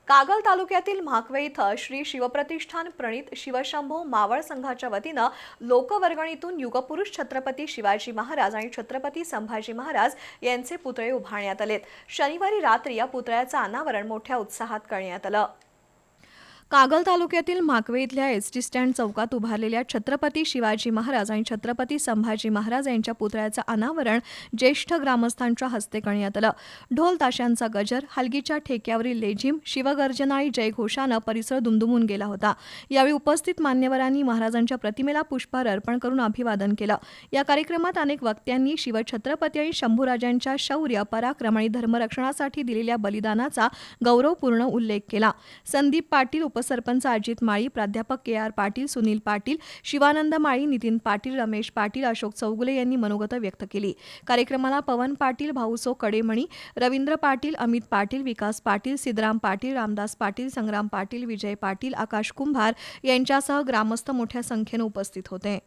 कागल तालुक्यातील म्हाकवे इथं श्री शिवप्रतिष्ठान प्रणित शिवशंभो मावळ संघाच्या वतीनं लोकवर्गणीतून युगपुरुष छत्रपती शिवाजी महाराज आणि छत्रपती संभाजी महाराज यांचे पुतळे उभारण्यात आलेत। शनिवारी रात्री या पुतळ्याचं अनावरण मोठ्या उत्साहात करण्यात आलं। कागल तालुक्यातील म्हाकवे इथल्या एसटी स्टँड चौकात उभारलेल्या छत्रपती शिवाजी महाराज आणि छत्रपती संभाजी महाराज यांच्या पुतळ्याचं अनावरण ज्येष्ठ ग्रामस्थांच्या हस्ते करण्यात आलं। ढोल ताशांचा गजर, हलगीच्या ठेक्यावरील लेझीम, शिवगर्जना आणि जयघोषानं परिसर दुमदुमून गेला होता। यावेळी उपस्थित मान्यवरांनी महाराजांच्या प्रतिमेला पुष्पहार अर्पण करून अभिवादन केलं। या कार्यक्रमात अनेक वक्त्यांनी शिवछत्रपती आणि शंभूराजांच्या शौर्य, पराक्रम आणि धर्मरक्षणासाठी दिलेल्या बलिदानाचा गौरवपूर्ण उल्लेख केला। संदीप पाटील, उपसरपंच अजित माळी, प्राध्यापक के.आर. पाटील, सुनील पाटील, शिवानंद माळी, नितीन पाटील, रमेश पाटील, अशोक चौगुले यांनी मनोगत व्यक्त केली। कार्यक्रमाला पवन पाटील, भाऊसो कडेमणी, रवींद्र पाटील, अमित पाटील, विकास पाटील, सिद्धराम पाटील, रामदास पाटील, संग्राम पाटील, विजय पाटील, आकाश कुंभार यांच्यासह ग्रामस्थ मोठ्या संख्येने उपस्थित होते।